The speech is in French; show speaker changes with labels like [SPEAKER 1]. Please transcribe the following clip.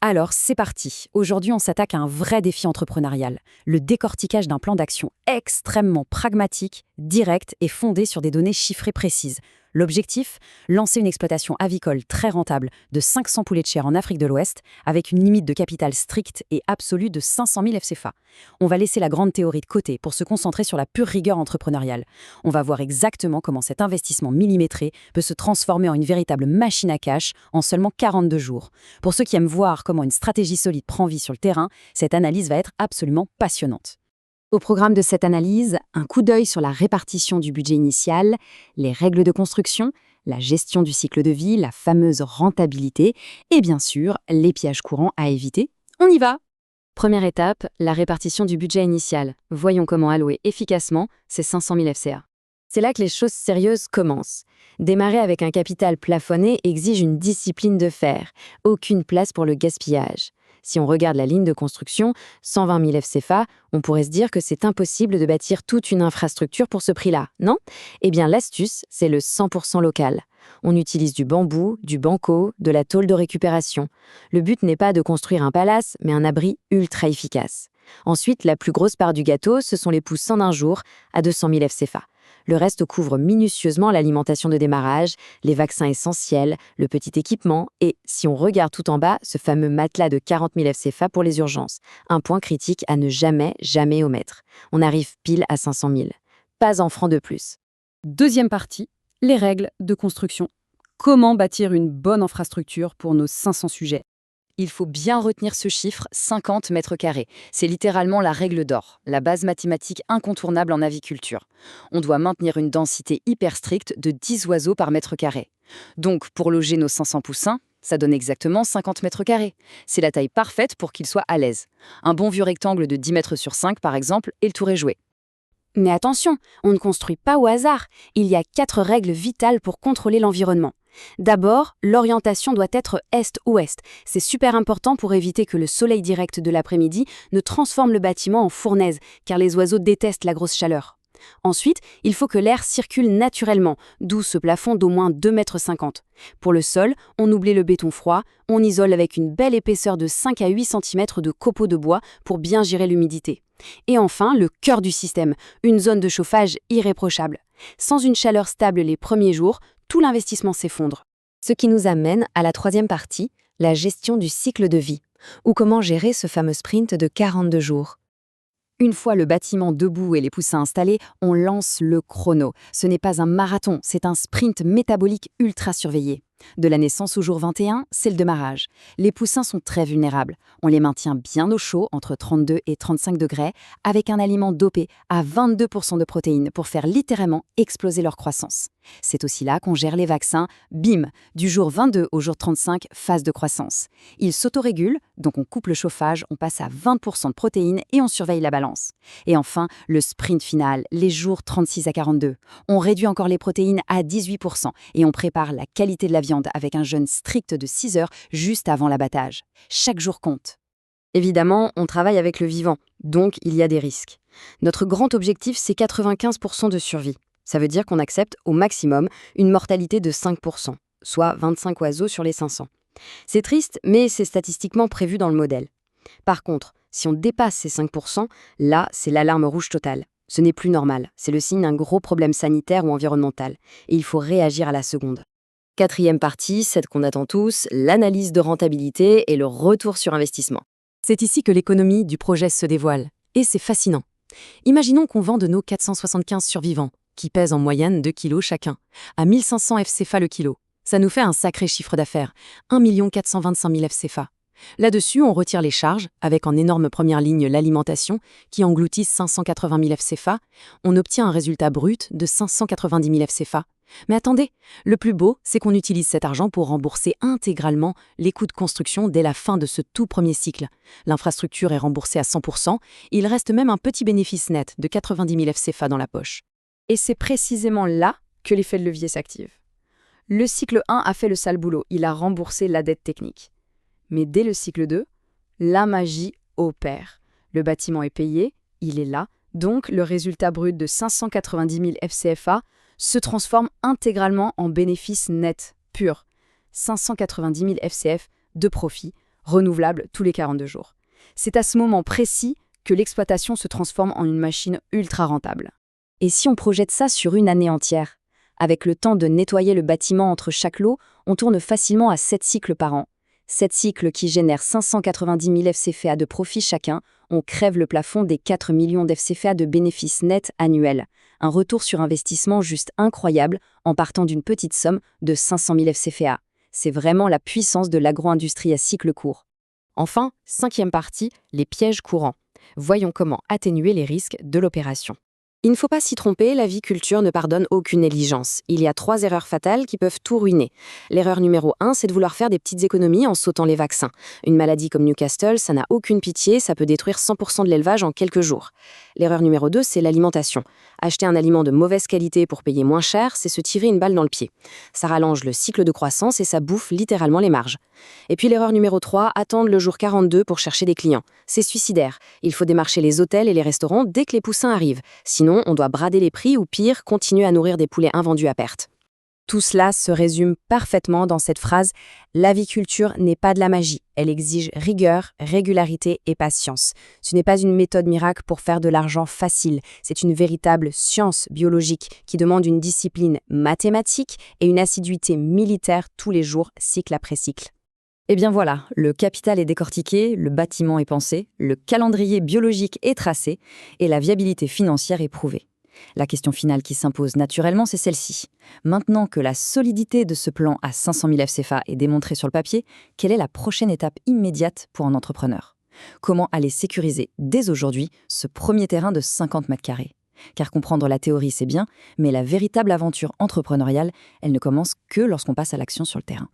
[SPEAKER 1] Alors, c'est parti. Aujourd'hui, on s'attaque à un vrai défi entrepreneurial, le décortiquage d'un plan d'action extrêmement pragmatique, direct et fondé sur des données chiffrées précises. L'objectif, lancer une exploitation avicole très rentable de 500 poulets de chair en Afrique de l'Ouest, avec une limite de capital stricte et absolue de 500 000 FCFA. On va laisser la grande théorie de côté pour se concentrer sur la pure rigueur entrepreneuriale. On va voir exactement comment cet investissement millimétré peut se transformer en une véritable machine à cash en seulement 42 jours. Pour ceux qui aiment voir comment une stratégie solide prend vie sur le terrain, cette analyse va être absolument passionnante. Au programme de cette analyse, un coup d'œil sur la répartition du budget initial, les règles de construction, la gestion du cycle de vie, la fameuse rentabilité et bien sûr, les pièges courants à éviter. On y va! Première étape, la répartition du budget initial. Voyons comment allouer efficacement ces 500 000 FCA. C'est là que les choses sérieuses commencent. Démarrer avec un capital plafonné exige une discipline de fer. Aucune place pour le gaspillage. Si on regarde la ligne de construction, 120 000 FCFA, on pourrait se dire que c'est impossible de bâtir toute une infrastructure pour ce prix-là, non? Eh bien, l'astuce, c'est le 100% local. On utilise du bambou, du banco, de la tôle de récupération. Le but n'est pas de construire un palace, mais un abri ultra efficace. Ensuite, la plus grosse part du gâteau, ce sont les pousses en un jour à 200 000 FCFA. Le reste couvre minutieusement l'alimentation de démarrage, les vaccins essentiels, le petit équipement et, si on regarde tout en bas, ce fameux matelas de 40 000 FCFA pour les urgences. Un point critique à ne jamais omettre. On arrive pile à 500 000. Pas un franc de plus. Deuxième partie, les règles de construction. Comment bâtir une bonne infrastructure pour nos 500 sujets? Il faut bien retenir ce chiffre, 50 mètres carrés. C'est littéralement la règle d'or, la base mathématique incontournable en aviculture. On doit maintenir une densité hyper stricte de 10 oiseaux par mètre carré. Donc, pour loger nos 500 poussins, ça donne exactement 50 mètres carrés. C'est la taille parfaite pour qu'ils soient à l'aise. Un bon vieux rectangle de 10 mètres sur 5, par exemple, et le tour est joué. Mais attention, on ne construit pas au hasard. Il y a 4 règles vitales pour contrôler l'environnement. D'abord, l'orientation doit être est-ouest. C'est super important pour éviter que le soleil direct de l'après-midi ne transforme le bâtiment en fournaise, car les oiseaux détestent la grosse chaleur. Ensuite, il faut que l'air circule naturellement, d'où ce plafond d'au moins 2,50 m. Pour le sol, on oublie le béton froid, on isole avec une belle épaisseur de 5 à 8 cm de copeaux de bois pour bien gérer l'humidité. Et enfin, le cœur du système, une zone de chauffage irréprochable. Sans une chaleur stable les premiers jours, tout l'investissement s'effondre. Ce qui nous amène à la troisième partie, la gestion du cycle de vie, ou comment gérer ce fameux sprint de 42 jours. Une fois le bâtiment debout et les poussins installés, on lance le chrono. Ce n'est pas un marathon, c'est un sprint métabolique ultra surveillé. De la naissance au jour 21, c'est le démarrage. Les poussins sont très vulnérables. On les maintient bien au chaud, entre 32 et 35 degrés, avec un aliment dopé à 22% de protéines pour faire littéralement exploser leur croissance. C'est aussi là qu'on gère les vaccins. Bim, du jour 22 au jour 35, phase de croissance. Ils s'autorégulent, donc on coupe le chauffage, on passe à 20% de protéines et on surveille la balance. Et enfin, le sprint final, les jours 36 à 42. On réduit encore les protéines à 18% et on prépare la qualité de la viande avec un jeûne strict de 6 heures juste avant l'abattage. Chaque jour compte. Évidemment, on travaille avec le vivant, donc il y a des risques. Notre grand objectif, c'est 95% de survie. Ça veut dire qu'on accepte au maximum une mortalité de 5%, soit 25 oiseaux sur les 500. C'est triste, mais c'est statistiquement prévu dans le modèle. Par contre, si on dépasse ces 5%, là, c'est l'alarme rouge totale. Ce n'est plus normal, c'est le signe d'un gros problème sanitaire ou environnemental, et il faut réagir à la seconde. Quatrième partie, celle qu'on attend tous, l'analyse de rentabilité et le retour sur investissement. C'est ici que l'économie du projet se dévoile, et c'est fascinant. Imaginons qu'on vende nos 475 survivants, qui pèsent en moyenne 2 kg chacun, à 1500 FCFA le kilo. Ça nous fait un sacré chiffre d'affaires, 1 425 000 FCFA. Là-dessus, on retire les charges, avec en énorme première ligne l'alimentation, qui engloutit 580 000 FCFA. On obtient un résultat brut de 590 000 FCFA. Mais attendez, le plus beau, c'est qu'on utilise cet argent pour rembourser intégralement les coûts de construction dès la fin de ce tout premier cycle. L'infrastructure est remboursée à 100%, il reste même un petit bénéfice net de 90 000 FCFA dans la poche. Et c'est précisément là que l'effet de levier s'active. Le cycle 1 a fait le sale boulot, il a remboursé la dette technique. Mais dès le cycle 2, la magie opère. Le bâtiment est payé, il est là, donc le résultat brut de 590 000 FCFA se transforme intégralement en bénéfice net, pur. 590 000 FCF de profit renouvelable tous les 42 jours. C'est à ce moment précis que l'exploitation se transforme en une machine ultra rentable. Et si on projette ça sur une année entière? Avec le temps de nettoyer le bâtiment entre chaque lot, on tourne facilement à 7 cycles par an. 7 cycles qui génèrent 590 000 FCFA de profit chacun, on crève le plafond des 4 millions d'FCFA de bénéfices nets annuels. Un retour sur investissement juste incroyable en partant d'une petite somme de 500 000 FCFA. C'est vraiment la puissance de l'agro-industrie à cycle court. Enfin, 5e partie, les pièges courants. Voyons comment atténuer les risques de l'opération. Il ne faut pas s'y tromper, l'aviculture ne pardonne aucune négligence. Il y a 3 erreurs fatales qui peuvent tout ruiner. L'erreur numéro 1, c'est de vouloir faire des petites économies en sautant les vaccins. Une maladie comme Newcastle, ça n'a aucune pitié, ça peut détruire 100% de l'élevage en quelques jours. L'erreur numéro 2, c'est l'alimentation. Acheter un aliment de mauvaise qualité pour payer moins cher, c'est se tirer une balle dans le pied. Ça rallonge le cycle de croissance et ça bouffe littéralement les marges. Et puis l'erreur numéro 3, attendre le jour 42 pour chercher des clients. C'est suicidaire. Il faut démarcher les hôtels et les restaurants dès que les poussins arrivent. Sinon, on doit brader les prix ou pire, continuer à nourrir des poulets invendus à perte. Tout cela se résume parfaitement dans cette phrase « L'aviculture n'est pas de la magie, elle exige rigueur, régularité et patience. Ce n'est pas une méthode miracle pour faire de l'argent facile, c'est une véritable science biologique qui demande une discipline mathématique et une assiduité militaire tous les jours, cycle après cycle. » Eh bien voilà, le capital est décortiqué, le bâtiment est pensé, le calendrier biologique est tracé et la viabilité financière est prouvée. La question finale qui s'impose naturellement, c'est celle-ci. Maintenant que la solidité de ce plan à 500 000 FCFA est démontrée sur le papier, quelle est la prochaine étape immédiate pour un entrepreneur? Comment aller sécuriser dès aujourd'hui ce premier terrain de 50 mètres carrés? Car comprendre la théorie, c'est bien, mais la véritable aventure entrepreneuriale, elle ne commence que lorsqu'on passe à l'action sur le terrain.